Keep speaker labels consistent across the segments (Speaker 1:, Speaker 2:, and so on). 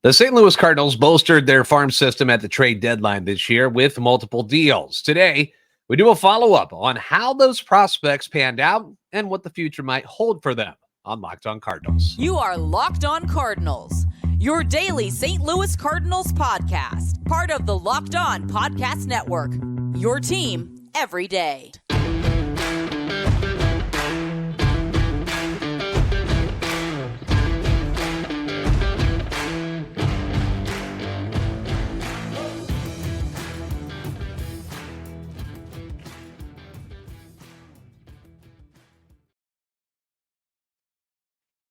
Speaker 1: The St. Louis Cardinals bolstered their farm system at the trade deadline this year with multiple deals. Today, we do a follow-up on how those prospects panned out and what the future might hold for them on Locked On Cardinals.
Speaker 2: You are Locked On Cardinals, your daily St. Louis Cardinals podcast, part of the Locked On Podcast Network, your team every day.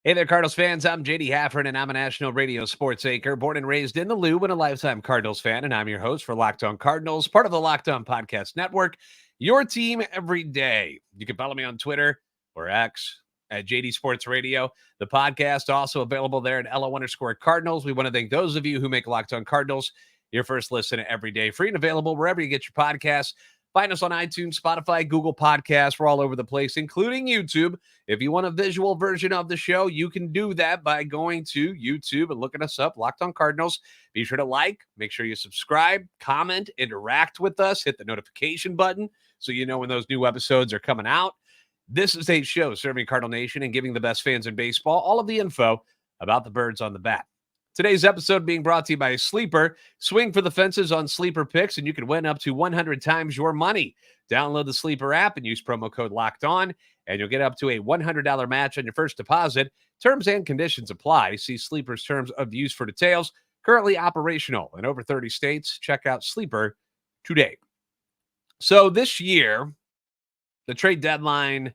Speaker 1: Hey there, Cardinals fans. I'm JD Haffern, and I'm a national radio sports anchor, born and raised in the Lou, and a lifetime Cardinals fan. And I'm your host for Locked On Cardinals, part of the Locked On Podcast Network, your team every day. You can follow me on Twitter or X at JD Sports Radio. The podcast also available there at LO_Cardinals. We want to thank those of you who make Locked On Cardinals your first listen every day, free and available wherever you get your podcasts. Find us on iTunes, Spotify, Google Podcasts. We're all over the place, including YouTube. If you want a visual version of the show, you can do that by going to YouTube and looking us up, Locked On Cardinals. Be sure to like, make sure you subscribe, comment, interact with us, hit the notification button so you know when those new episodes are coming out. This is a show serving Cardinal Nation and giving the best fans in baseball all of the info about the birds on the bat. Today's episode being brought to you by Sleeper. Swing for the fences on Sleeper picks, and you can win up to 100 times your money. Download the Sleeper app and use promo code Locked On, and you'll get up to a $100 match on your first deposit. Terms and conditions apply. See Sleeper's terms of use for details. Currently operational in over 30 states. Check out Sleeper today. So this year, the trade deadline,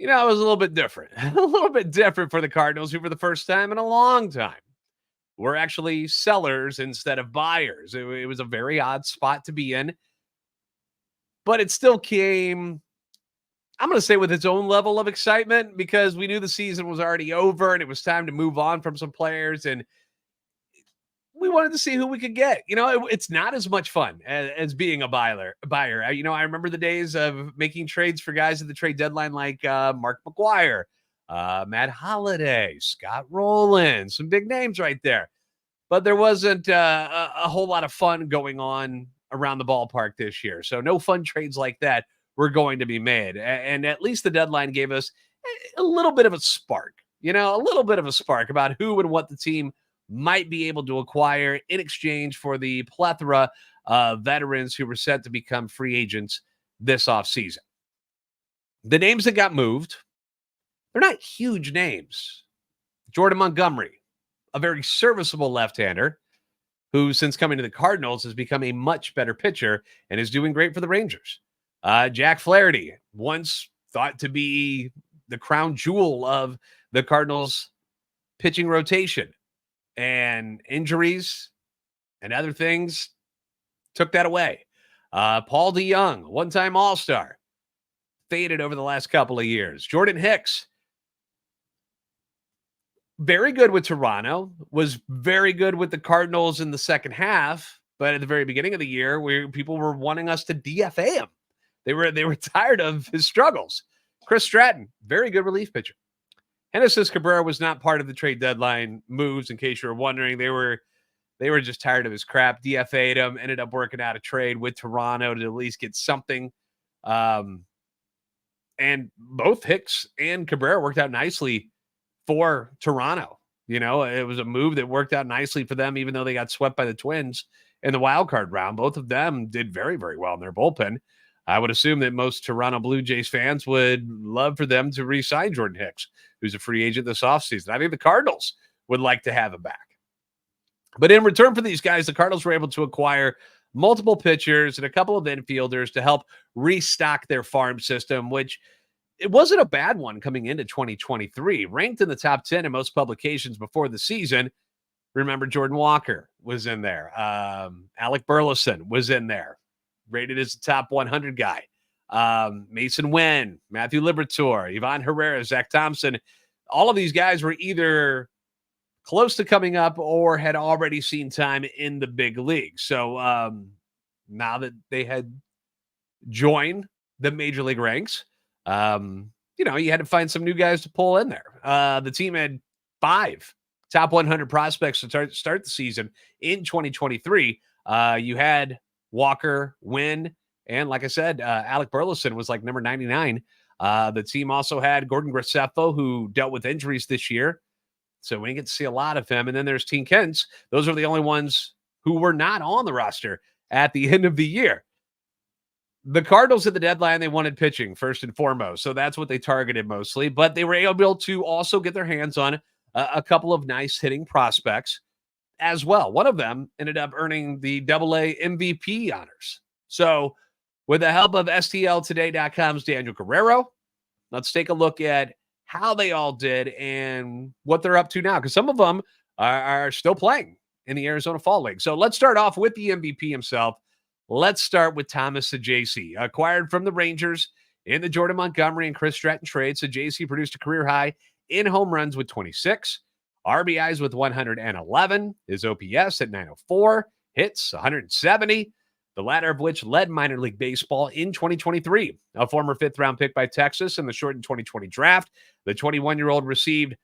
Speaker 1: it was a little bit different. A little bit different for the Cardinals, who for the first time in a long time were actually sellers instead of buyers. It was a very odd spot to be in, but it still came, I'm going to say, with its own level of excitement, because we knew the season was already over and it was time to move on from some players, and we wanted to see who we could get. It's not as much fun as being a buyer. I remember the days of making trades for guys at the trade deadline like Mark McGwire, Matt Holliday, Scott Rowland, some big names right there. But there wasn't a whole lot of fun going on around the ballpark this year. So no fun trades like that were going to be made. And at least the deadline gave us a little bit of a spark, a little bit of a spark about who and what the team might be able to acquire in exchange for the plethora of veterans who were set to become free agents this offseason. The names that got moved, they're not huge names. Jordan Montgomery, a very serviceable left-hander who, since coming to the Cardinals, has become a much better pitcher and is doing great for the Rangers. Jack Flaherty, once thought to be the crown jewel of the Cardinals' pitching rotation, and injuries and other things took that away. Paul DeJong, one-time All-Star, faded over the last couple of years. Jordan Hicks, very good with Toronto, was very good with the Cardinals in the second half, but at the very beginning of the year, where people were wanting us to DFA him. They were tired of his struggles. Chris Stratton, very good relief pitcher. Genesis Cabrera was not part of the trade deadline moves, in case you were wondering. They were just tired of his crap, DFA'd him, ended up working out a trade with Toronto to at least get something. And both Hicks and Cabrera worked out nicely for Toronto. It was a move that worked out nicely for them, even though they got swept by the Twins in the wild card round. Both of them did very, very well in their bullpen. I would assume that most Toronto Blue Jays fans would love for them to re-sign Jordan Hicks, who's a free agent this offseason. I think the Cardinals would like to have him back. But in return for these guys, the Cardinals were able to acquire multiple pitchers and a couple of infielders to help restock their farm system, which it wasn't a bad one coming into 2023. Ranked in the top 10 in most publications before the season. Remember, Jordan Walker was in there. Alec Burleson was in there, rated as a top 100 guy. Mason Wynn, Matthew Liberatore, Ivan Herrera, Zach Thompson. All of these guys were either close to coming up or had already seen time in the big league. So now that they had joined the major league ranks, you had to find some new guys to pull in there. The team had 5 top 100 prospects to start the season in 2023. You had Walker, Wynn, and like I said, Alec Burleson was like number 99. The team also had Gordon Graceffo, who dealt with injuries this year, so we didn't get to see a lot of him. And then there's Teen Kents. Those are the only ones who were not on the roster at the end of the year. The Cardinals at the deadline, they wanted pitching first and foremost, so that's what they targeted mostly. But they were able to also get their hands on a couple of nice hitting prospects as well. One of them ended up earning the AA MVP honors. So with the help of STLtoday.com's Daniel Guerrero, let's take a look at how they all did and what they're up to now, because some of them are still playing in the Arizona Fall League. So let's start off with the MVP himself. Let's start with Thomas Saggese, acquired from the Rangers in the Jordan Montgomery and Chris Stratton trade. Saggese produced a career high in home runs with 26, RBIs with 111, his OPS at 904, hits 170, the latter of which led minor league baseball in 2023. A former fifth-round pick by Texas in the shortened 2020 draft, the 21-year-old received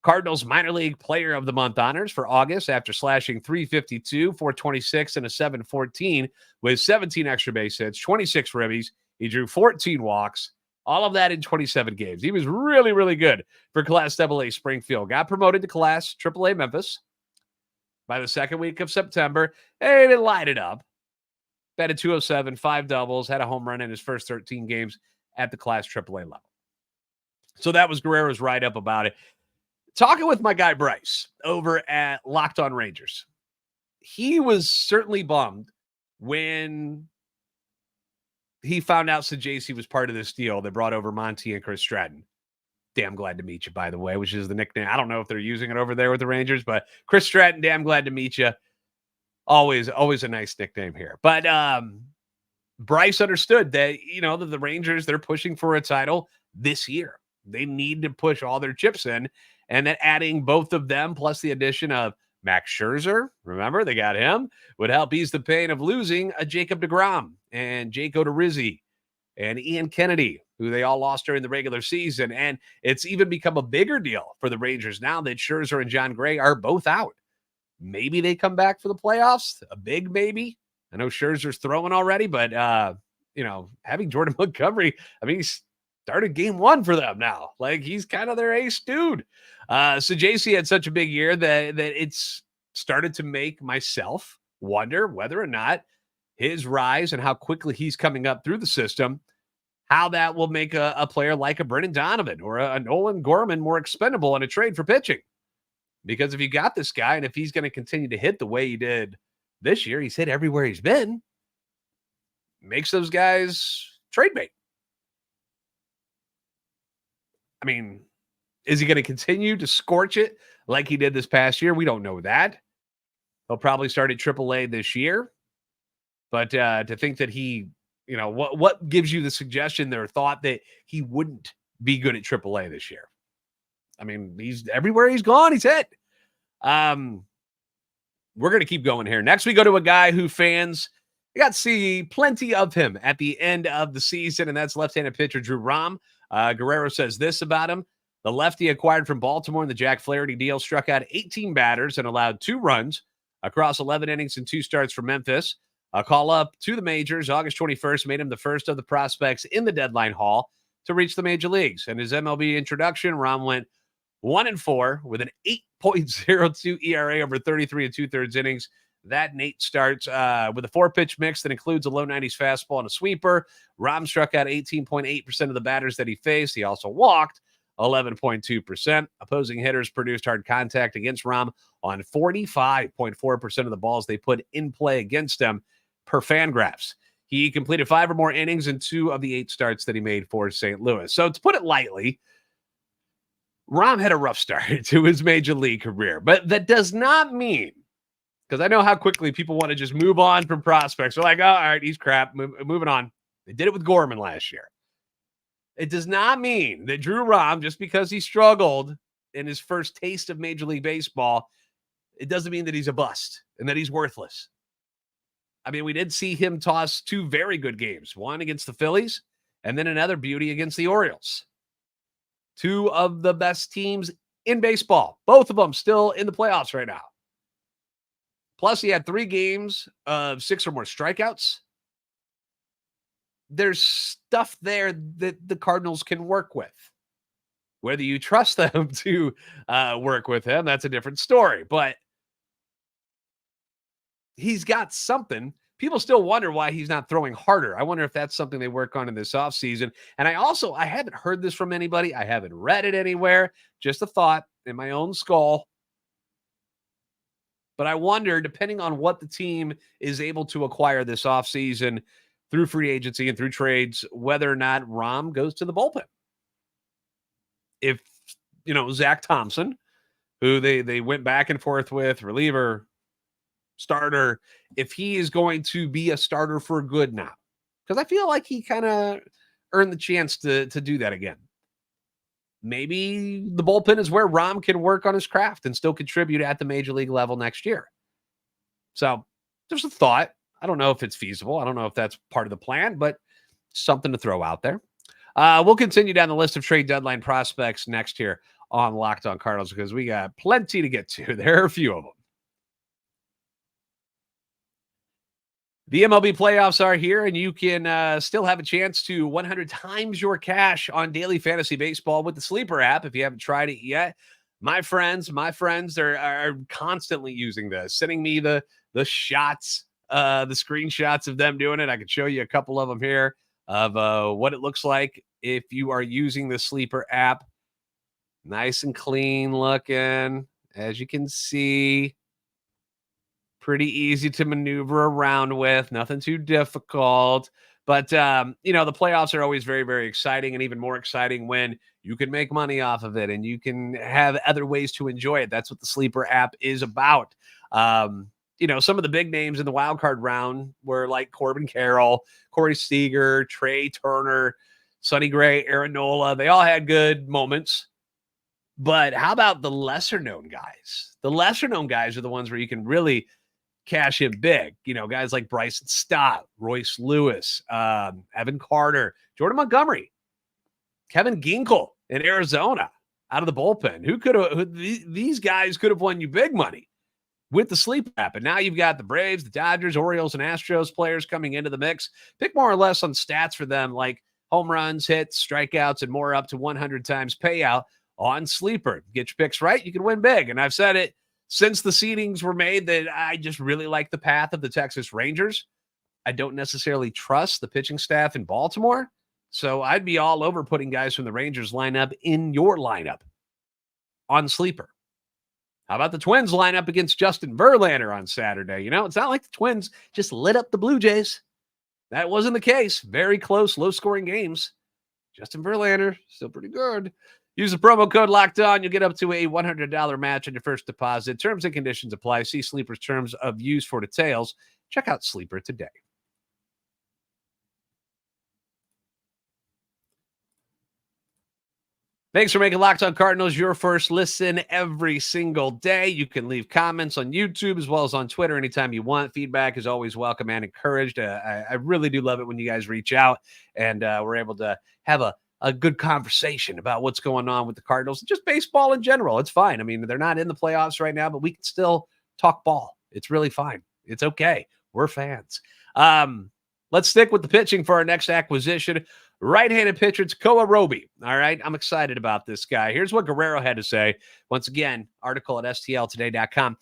Speaker 1: Cardinals minor league player of the month honors for August after slashing 352, 426, and a 714 with 17 extra base hits, 26 ribbies. He drew 14 walks, all of that in 27 games. He was really, really good for Class AA Springfield. Got promoted to Class AAA Memphis by the second week of September, and it light it up. Batted 207, 5 doubles, had a home run in his first 13 games at the Class AAA level. So that was Guerrero's write-up about it. Talking with my guy Bryce over at Locked On Rangers, he was certainly bummed when he found out Saggese was part of this deal that brought over Monty and Chris Stratton. Damn glad to meet you, by the way, which is the nickname. I don't know if they're using it over there with the Rangers, but Chris Stratton, damn glad to meet you. Always a nice nickname here. But Bryce understood that, that the Rangers, they're pushing for a title this year. They need to push all their chips in, and that adding both of them plus the addition of Max Scherzer, remember, they got him, would help ease the pain of losing a Jacob deGrom and Jake Odorizzi and Ian Kennedy, who they all lost during the regular season. And it's even become a bigger deal for the Rangers now that Scherzer and John Gray are both out. Maybe they come back for the playoffs, a big maybe. I know Scherzer's throwing already, but, having Jordan Montgomery, he started game one for them now. Like, he's kind of their ace dude. Saggese had such a big year that it's started to make myself wonder whether or not his rise and how quickly he's coming up through the system, how that will make a player like a Brendan Donovan or a Nolan Gorman more expendable in a trade for pitching. Because if you got this guy and if he's going to continue to hit the way he did this year, he's hit everywhere he's been, makes those guys trade bait. Is he going to continue to scorch it like he did this past year? We don't know that. He'll probably start at AAA this year. But to think that he, what gives you the suggestion or thought that he wouldn't be good at AAA this year? He's everywhere he's gone, he's hit. We're going to keep going here. Next, we go to a guy who fans got to see plenty of him at the end of the season, and that's left-handed pitcher Drew Rom. Guerrero says this about him. The lefty acquired from Baltimore in the Jack Flaherty deal struck out 18 batters and allowed 2 runs across 11 innings and 2 starts for Memphis. A call up to the majors August 21st made him the first of the prospects in the deadline haul to reach the major leagues. In his MLB introduction, Rom went 1-4 with an 8.02 ERA over 33 2/3 innings. That Nate starts with a 4-pitch mix that includes a low 90s fastball and a sweeper. Rom struck out 18.8% of the batters that he faced. He also walked 11.2%. Opposing hitters produced hard contact against Rom on 45.4% of the balls they put in play against him per Fangraphs. He completed 5 or more innings in 2 of the 8 starts that he made for St. Louis. So to put it lightly, Rom had a rough start to his major league career, but that does not mean, because I know how quickly people want to just move on from prospects. They're like, oh, all right, he's crap, moving on. They did it with Gorman last year. It does not mean that Drew Rom, just because he struggled in his first taste of Major League Baseball, it doesn't mean that he's a bust and that he's worthless. We did see him toss 2 very good games, one against the Phillies and then another beauty against the Orioles. 2 of the best teams in baseball. Both of them still in the playoffs right now. Plus, he had 3 games of 6 or more strikeouts. There's stuff there that the Cardinals can work with. Whether you trust them to work with him, that's a different story. But he's got something. People still wonder why he's not throwing harder. I wonder if that's something they work on in this offseason. And I haven't heard this from anybody. I haven't read it anywhere. Just a thought in my own skull. But I wonder, depending on what the team is able to acquire this offseason through free agency and through trades, whether or not Rom goes to the bullpen. If, Zach Thompson, who they went back and forth with, reliever, starter, if he is going to be a starter for good now. Because I feel like he kind of earned the chance to do that again. Maybe the bullpen is where Rom can work on his craft and still contribute at the major league level next year. So there's a thought. I don't know if it's feasible. I don't know if that's part of the plan, but something to throw out there. We'll continue down the list of trade deadline prospects next here on Locked On Cardinals because we got plenty to get to. There are a few of them. The MLB playoffs are here, and you can still have a chance to 100 times your cash on daily fantasy baseball with the Sleeper app if you haven't tried it yet. My friends are constantly using this, sending me the shots, the screenshots of them doing it. I could show you a couple of them here of what it looks like if you are using the Sleeper app. Nice and clean looking, as you can see. Pretty easy to maneuver around with, nothing too difficult. But, the playoffs are always very, very exciting, and even more exciting when you can make money off of it and you can have other ways to enjoy it. That's what the Sleeper app is about. Some of the big names in the wild card round were like Corbin Carroll, Corey Seager, Trey Turner, Sonny Gray, Aaron Nola. They all had good moments. But how about the lesser-known guys? The lesser-known guys are the ones where you can really cash in big. Guys like Bryson Stott, Royce Lewis, Evan Carter, Jordan Montgomery, Kevin Ginkel in Arizona out of the bullpen. These guys could have won you big money with the Sleep app. And now you've got the Braves, the Dodgers, Orioles, and Astros players coming into the mix. Pick more or less on stats for them, like home runs, hits, strikeouts, and more, up to 100 times payout on Sleeper. Get your picks right, you can win big. And I've said it since the seedings were made that I just really like the path of the Texas Rangers. I don't necessarily trust the pitching staff in Baltimore, so I'd be all over putting guys from the Rangers lineup in your lineup on Sleeper. How about the Twins lineup against Justin Verlander on Saturday? It's not like the Twins just lit up the Blue Jays. That wasn't the case. Very close, low-scoring games. Justin Verlander, still pretty good. Use the promo code Locked On. You'll get up to a $100 match on your first deposit. Terms and conditions apply. See Sleeper's terms of use for details. Check out Sleeper today. Thanks for making Locked On Cardinals your first listen every single day. You can leave comments on YouTube as well as on Twitter anytime you want. Feedback is always welcome and encouraged. I really do love it when you guys reach out and we're able to have a good conversation about what's going on with the Cardinals, just baseball in general. It's fine. I mean, they're not in the playoffs right now, but we can still talk ball. It's really fine. It's okay. We're fans. Let's stick with the pitching for our next acquisition. Right-handed pitcher, Tekoah Roby. All right, I'm excited about this guy. Here's what Guerrero had to say. Once again, article at stltoday.com.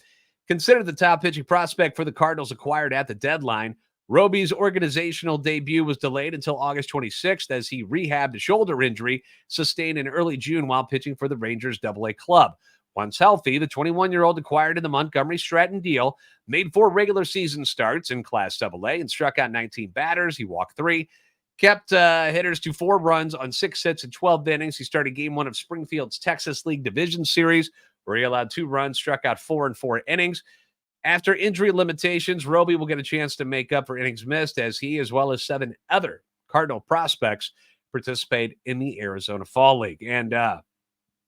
Speaker 1: Considered the top pitching prospect for the Cardinals acquired at the deadline. Roby's organizational debut was delayed until August 26th as he rehabbed a shoulder injury sustained in early June while pitching for the Rangers AA club. Once healthy, the 21-year-old acquired in the Montgomery Stratton deal, made 4 regular season starts in Class AA and struck out 19 batters. He walked 3, kept hitters to 4 runs on 6 hits in 12 innings. He started Game 1 of Springfield's Texas League Division Series, where he allowed 2 runs, struck out 4 in 4 innings. After injury limitations, Roby will get a chance to make up for innings missed as he, as well as 7 other Cardinal prospects, participate in the Arizona Fall League. And in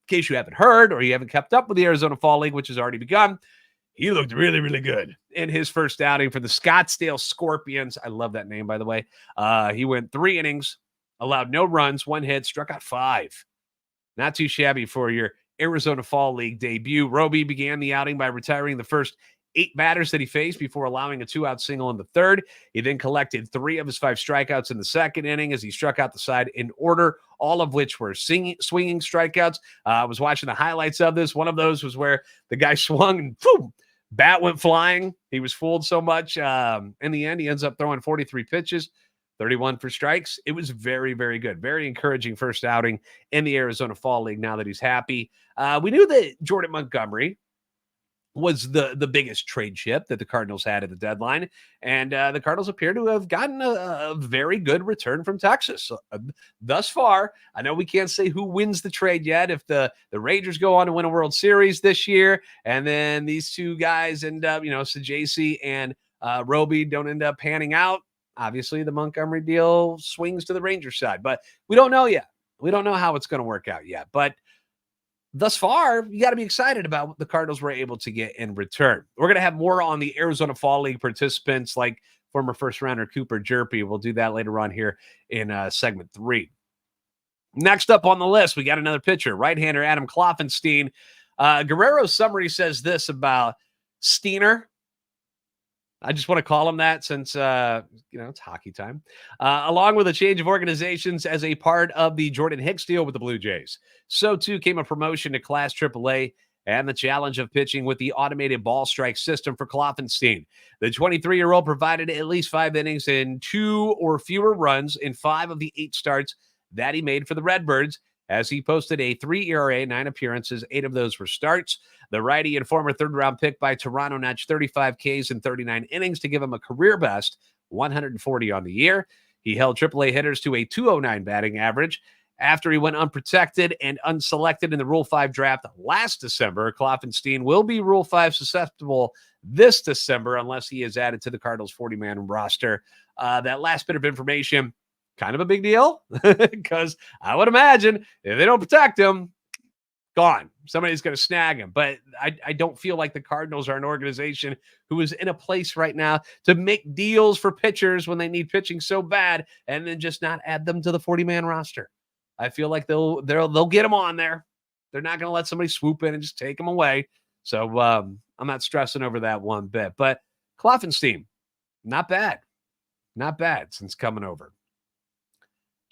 Speaker 1: case you haven't heard or you haven't kept up with the Arizona Fall League, which has already begun, he looked really, really good in his first outing for the Scottsdale Scorpions. I love that name, by the way. He went 3 innings, allowed no runs, 1 hit, struck out 5. Not too shabby for your Arizona Fall League debut. Roby began the outing by retiring the first 8 batters that he faced before allowing a 2-out single in the third. He then collected 3 of his 5 strikeouts in the second inning as he struck out the side in order, all of which were swinging strikeouts. I was watching the highlights of this. One of those was where the guy swung and boom, bat went flying. He was fooled so much. In the end, he ends up throwing 43 pitches, 31 for strikes. It was very, very good. Very encouraging first outing in the Arizona Fall League now that he's happy. We knew that Jordan Montgomery was the biggest trade chip that the Cardinals had at the deadline. And the Cardinals appear to have gotten a very good return from Texas. Thus far, I know we can't say who wins the trade yet. If the Rangers go on to win a World Series this year, and then these two guys end up, Saggese and Roby don't end up panning out, obviously the Montgomery deal swings to the Rangers side. But we don't know yet. We don't know how it's going to work out yet. But thus far, you got to be excited about what the Cardinals were able to get in return. We're going to have more on the Arizona Fall League participants like former first-rounder Cooper Jerpy. We'll do that later on here in segment 3. Next up on the list, we got another pitcher, right-hander Adam Kloffenstein. Guerrero's summary says this about Steiner. I just want to call him that since, it's hockey time. Along with a change of organizations as a part of the Jordan Hicks deal with the Blue Jays. So, too, came a promotion to Class AAA and the challenge of pitching with the automated ball strike system for Kloffenstein. The 23-year-old provided at least 5 innings and 2 or fewer runs in 5 of the 8 starts that he made for the Redbirds, as he posted a 3 ERA, 9 appearances, 8 of those were starts. The righty and former third-round pick by Toronto notched 35 Ks in 39 innings to give him a career-best 140 on the year. He held AAA hitters to a 209 batting average. After he went unprotected and unselected in the Rule 5 draft last December, Kloffenstein will be Rule 5 susceptible this December unless he is added to the Cardinals' 40-man roster. That last bit of information, kind of a big deal because I would imagine if they don't protect him, gone. Somebody's going to snag him. But I don't feel like the Cardinals are an organization who is in a place right now to make deals for pitchers when they need pitching so bad and then just not add them to the 40-man roster. I feel like they'll get them on there. They're not going to let somebody swoop in and just take them away. So I'm not stressing over that one bit. But Kloffenstein, not bad. Not bad since coming over.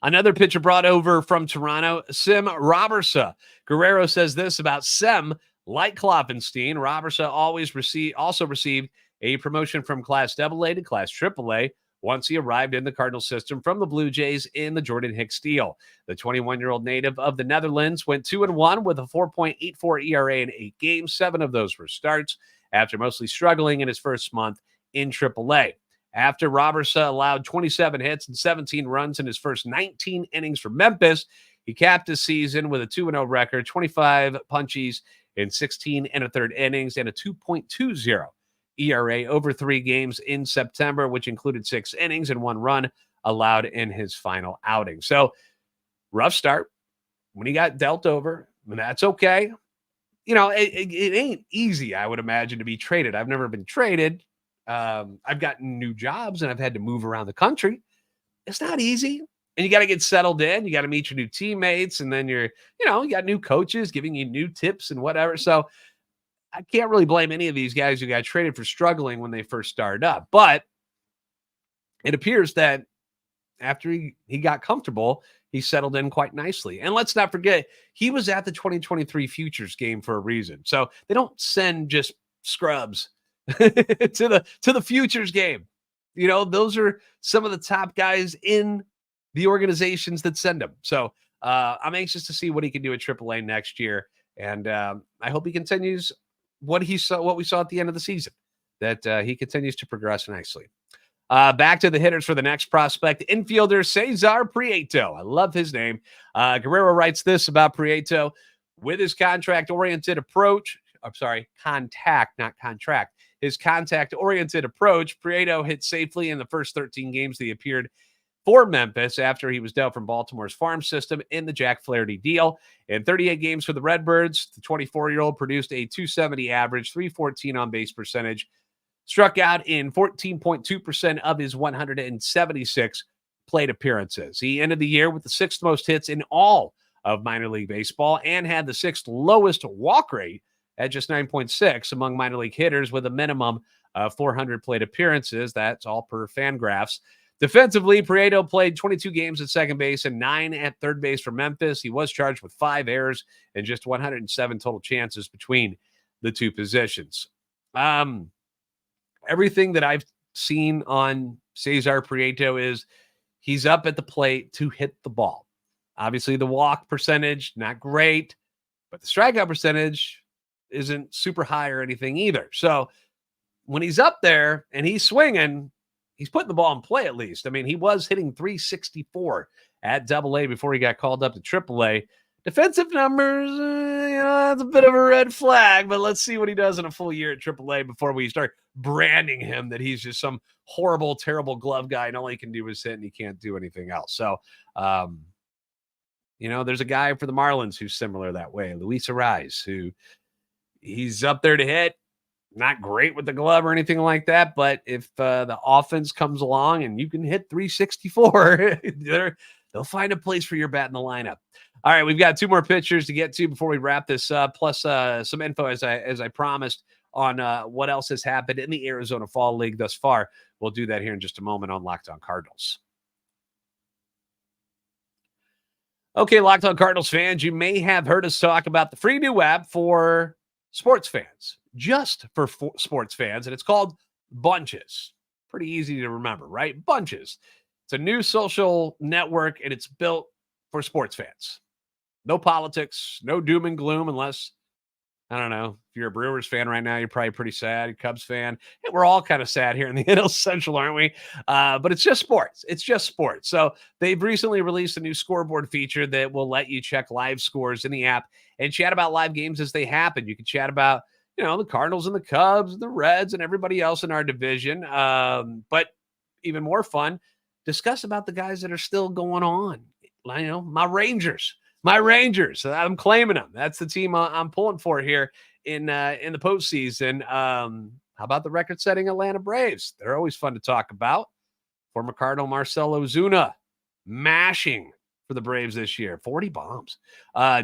Speaker 1: Another pitcher brought over from Toronto, Sem Robberse. Guerrero says this about Sem, like Kloffenstein. Robberse also received a promotion from Class AA to Class AAA once he arrived in the Cardinal system from the Blue Jays in the Jordan Hicks deal. The 21-year-old native of the Netherlands went 2-1 with a 4.84 ERA in 8 games. 7 of those were starts after mostly struggling in his first month in AAA. After Robberse allowed 27 hits and 17 runs in his first 19 innings for Memphis, he capped his season with a 2-0 record, 25 punchies in 16 1/3 innings, and a 2.20 ERA over 3 games in September, which included 6 innings and 1 run allowed in his final outing. So, rough start when he got dealt over, and that's okay. It ain't easy, I would imagine, to be traded. I've never been traded. I've gotten new jobs and I've had to move around the country. It's not easy. And you got to get settled in. You got to meet your new teammates. And then you got new coaches giving you new tips and whatever. So I can't really blame any of these guys who got traded for struggling when they first started up. But it appears that after he got comfortable, he settled in quite nicely. And let's not forget, he was at the 2023 Futures game for a reason. So they don't send just scrubs to the Futures game. Those are some of the top guys in the organizations that send him. So I'm anxious to see what he can do at AAA next year. And I hope he continues what we saw at the end of the season, that he continues to progress nicely. Back to the hitters for the next prospect, infielder Ceasar Prieto. I love his name. Guerrero writes this about Prieto. With his contact-oriented approach, his contact-oriented approach, Prieto hit safely in the first 13 games that he appeared for Memphis after he was dealt from Baltimore's farm system in the Jack Flaherty deal. In 38 games for the Redbirds, the 24-year-old produced a .270 average, .314 on-base percentage, struck out in 14.2% of his 176 plate appearances. He ended the year with the 6th most hits in all of minor league baseball and had the 6th lowest walk rate at just 9.6 among minor league hitters with a minimum of 400 plate appearances. That's all per Fangraphs. Defensively, Prieto played 22 games at second base and 9 at third base for Memphis. He was charged with 5 errors and just 107 total chances between the two positions. Everything that I've seen on Ceasar Prieto is he's up at the plate to hit the ball. Obviously, the walk percentage, not great, but the strikeout percentage isn't super high or anything either. So when he's up there and he's swinging, he's putting the ball in play at least. I mean, he was hitting 364 at AA before he got called up to AAA. Defensive numbers, it's a bit of a red flag, but let's see what he does in a full year at AAA before we start branding him that he's just some horrible, terrible glove guy and all he can do is hit and he can't do anything else. So, there's a guy for the Marlins who's similar that way, Luis Ariz, who he's up there to hit. Not great with the glove or anything like that, but if the offense comes along and you can hit 364, they'll find a place for your bat in the lineup. All right, we've got 2 more pitchers to get to before we wrap this up, plus some info as I promised on what else has happened in the Arizona Fall League thus far. We'll do that here in just a moment on Locked On Cardinals. Okay, Locked On Cardinals fans, you may have heard us talk about the free new app for sports fans, just for sports fans, and it's called Bunches. Pretty easy to remember, right? Bunches. It's a new social network, and it's built for sports fans. No politics, no doom and gloom, unless, I don't know, if you're a Brewers fan right now, you're probably pretty sad. You're a Cubs fan. And we're all kind of sad here in the NL Central, aren't we? But it's just sports. It's just sports. So they've recently released a new scoreboard feature that will let you check live scores in the app and chat about live games as they happen. You can chat about, the Cardinals and the Cubs, the Reds, and everybody else in our division. But even more fun, discuss about the guys that are still going on. My Rangers. I'm claiming them. That's the team I'm pulling for here in the postseason. How about the record-setting Atlanta Braves? They're always fun to talk about. Former Cardinal Marcell Ozuna mashing for the Braves this year. 40 bombs.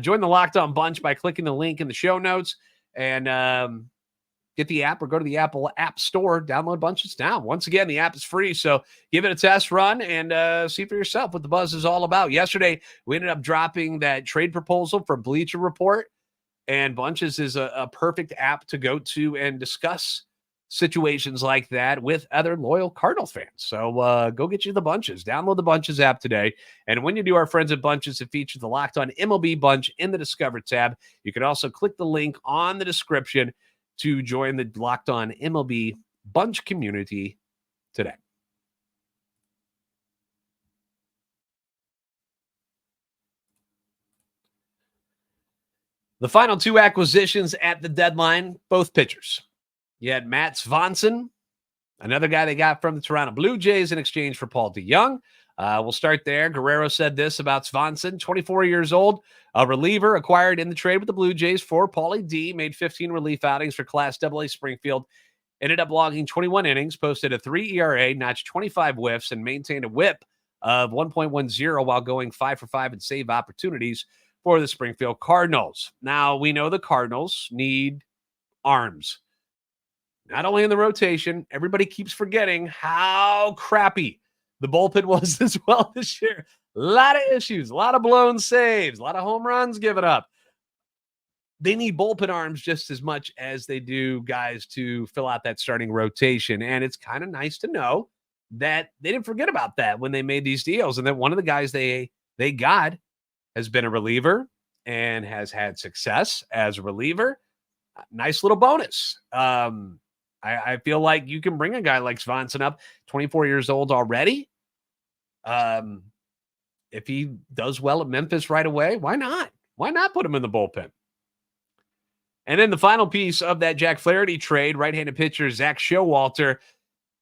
Speaker 1: Join the Locked On Bunch by clicking the link in the show notes and get the app or go to the Apple App Store. Download Bunches now. Once again, the app is free, so give it a test run and see for yourself what the buzz is all about. Yesterday, we ended up dropping that trade proposal for Bleacher Report, and Bunches is a perfect app to go to and discuss situations like that with other loyal Cardinal fans. So go get you the Bunches. Download the Bunches app today. And when you do, our friends at Bunches have featured the Locked On MLB Bunch in the Discover tab. You can also click the link on the description to join the Locked On MLB Bunch community today. The final 2 acquisitions at the deadline, both pitchers. You had Matt Svanson, another guy they got from the Toronto Blue Jays in exchange for Paul DeJong. We'll start there. Guerrero said this about Svanson, 24 years old, a reliever acquired in the trade with the Blue Jays for Paulie D, made 15 relief outings for Class AA Springfield, ended up logging 21 innings, posted a 3 ERA, notched 25 whiffs, and maintained a whip of 1.10 while going 5 for 5 in save opportunities for the Springfield Cardinals. Now, we know the Cardinals need arms. Not only in the rotation, everybody keeps forgetting how crappy the bullpen was as well this year. A lot of issues, a lot of blown saves, a lot of home runs given up. They need bullpen arms just as much as they do guys to fill out that starting rotation. And it's kind of nice to know that they didn't forget about that when they made these deals. And that one of the guys they got has been a reliever and has had success as a reliever. Nice little bonus. I feel like you can bring a guy like Svanson up, 24 years old already. If he does well at Memphis right away, why not? Why not put him in the bullpen? And then the final piece of that Jack Flaherty trade, right-handed pitcher Zack Showalter,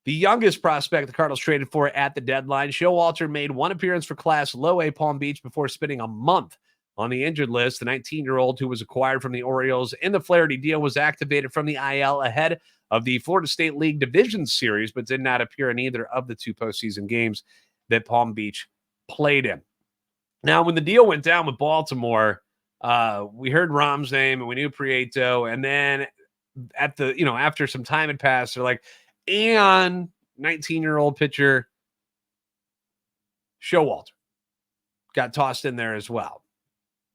Speaker 1: the youngest prospect the Cardinals traded for at the deadline. Showalter made 1 appearance for Class Low A Palm Beach before spending a month on the injured list. The 19-year-old who was acquired from the Orioles in the Flaherty deal was activated from the IL ahead of the Florida State League Division Series, but did not appear in either of the 2 postseason games that Palm Beach played in. Now, when the deal went down with Baltimore, we heard Rom's name and we knew Prieto. And then at the, after some time had passed, they're like, and 19-year-old pitcher Showalter got tossed in there as well.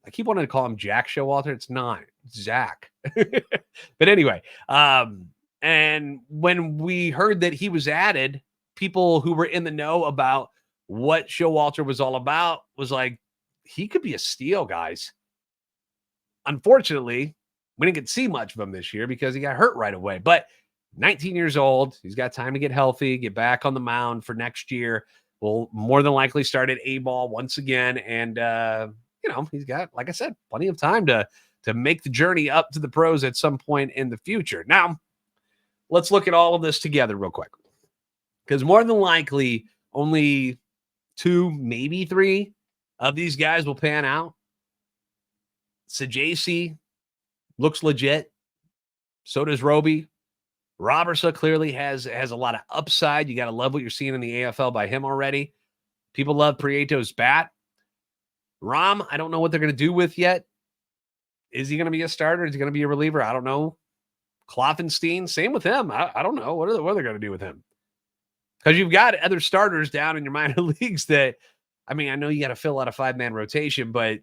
Speaker 1: I keep wanting to call him Jack Showalter. It's not. It's Zach. But anyway, and when we heard that he was added, people who were in the know about what Showalter was all about was like, he could be a steal, guys. Unfortunately, we didn't get to see much of him this year because he got hurt right away. But 19 years old, he's got time to get healthy, get back on the mound for next year. Will more than likely start at A-ball once again. And, he's got, like I said, plenty of time to make the journey up to the pros at some point in the future. Now, let's look at all of this together real quick. Because more than likely, only 2, maybe 3 of these guys will pan out. Saggese looks legit. So does Roby. Robberse clearly has a lot of upside. You got to love what you're seeing in the AFL by him already. People love Prieto's bat. Rom, I don't know what they're going to do with yet. Is he going to be a starter? Is he going to be a reliever? I don't know. Kloffenstein, same with him. I don't know. What are they going to do with him? Because you've got other starters down in your minor leagues that, I know you got to fill out a 5-man rotation, but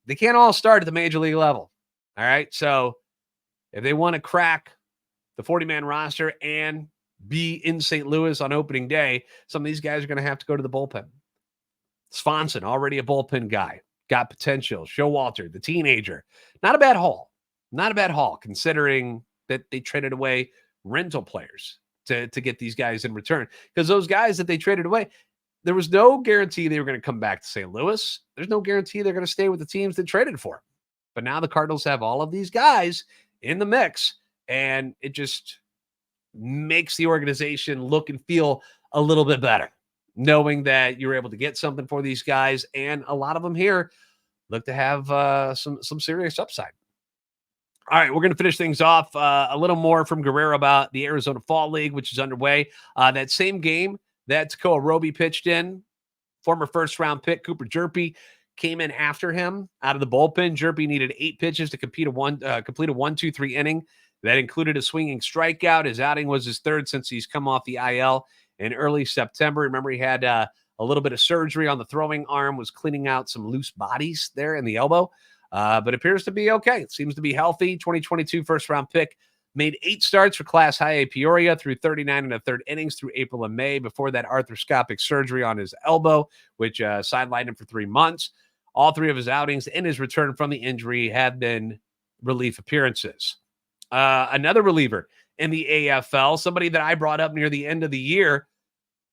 Speaker 1: they can't all start at the major league level. All right. So if they want to crack the 40-man roster and be in St. Louis on opening day, some of these guys are going to have to go to the bullpen. Svanson, already a bullpen guy, got potential. Showalter, the teenager. Not a bad haul. Not a bad haul, considering that they traded away rental players to get these guys in return. Because those guys that they traded away, there was no guarantee they were going to come back to St. Louis. There's no guarantee they're going to stay with the teams that traded for them. But now the Cardinals have all of these guys in the mix, and it just makes the organization look and feel a little bit better, knowing that you're able to get something for these guys. And a lot of them here look to have some serious upside. All right, we're going to finish things off a little more from Guerrero about the Arizona Fall League, which is underway. That same game that Tekoah Roby pitched in, former first-round pick Cooper Jerpy came in after him out of the bullpen. Jerpy needed 8 pitches to complete a 1-2-3 inning. That included a swinging strikeout. His outing was his 3rd since he's come off the IL in early September. Remember, he had a little bit of surgery on the throwing arm, was cleaning out some loose bodies there in the elbow, but appears to be okay. It seems to be healthy. 2022 first-round pick. Made 8 starts for Class High A Peoria through 39 1/3 innings through April and May before that arthroscopic surgery on his elbow, which sidelined him for 3 months. All 3 of his outings in his return from the injury have been relief appearances. Another reliever in the AFL, somebody that I brought up near the end of the year,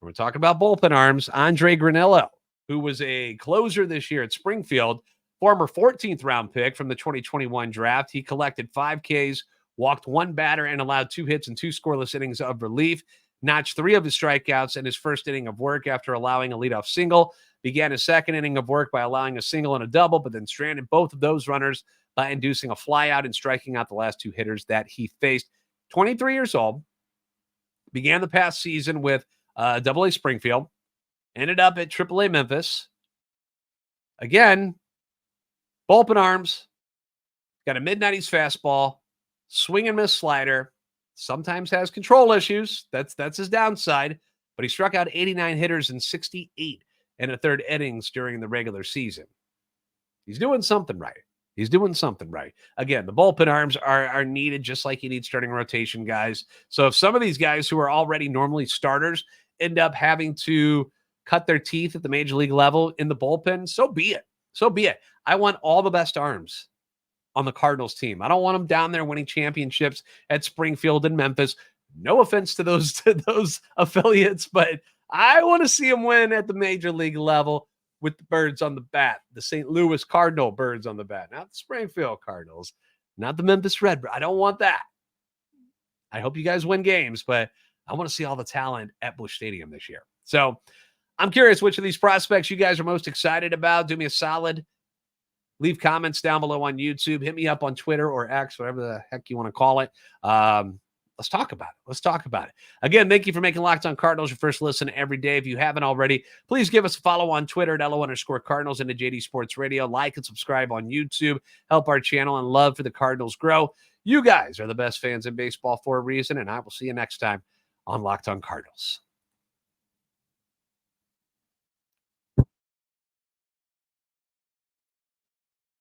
Speaker 1: we're talking about bullpen arms, Andre Granillo, who was a closer this year at Springfield, former 14th round pick from the 2021 draft. He collected 5 Ks, walked 1 batter, and allowed 2 hits and 2 scoreless innings of relief. Notched 3 of his strikeouts in his first inning of work after allowing a leadoff single. Began his second inning of work by allowing a single and a double, but then stranded both of those runners by inducing a flyout and striking out the last 2 hitters that he faced. 23 years old. Began the past season with AA Springfield. Ended up at AAA Memphis. Again, bullpen arms. Got a mid-90s fastball. Swing and miss slider. Sometimes has control issues. That's his downside. But he struck out 89 hitters in 68 1/3 innings during the regular season. He's doing something right. He's doing something right. Again, the bullpen arms are needed just like you need starting rotation guys. So if some of these guys who are already normally starters end up having to cut their teeth at the major league level in the bullpen, so be it. So be it. I want all the best arms on the Cardinals team. I don't want them down there winning championships at Springfield and Memphis. No offense to those affiliates, but I want to see them win at the major league level with the birds on the bat, the St. Louis Cardinal birds on the bat, not the Springfield Cardinals, not the Memphis Redbirds. I don't want that. I hope you guys win games, but I want to see all the talent at Busch Stadium this year. So I'm curious which of these prospects you guys are most excited about. Do me a solid. Leave comments down below on YouTube. Hit me up on Twitter or X, whatever the heck you want to call it. Let's talk about it. Let's talk about it. Again, thank you for making Locked On Cardinals your first listen every day. If you haven't already, please give us a follow on Twitter at LO_Cardinals and to JD Sports Radio. Like and subscribe on YouTube. Help our channel and love for the Cardinals grow. You guys are the best fans in baseball for a reason, and I will see you next time on Locked On Cardinals.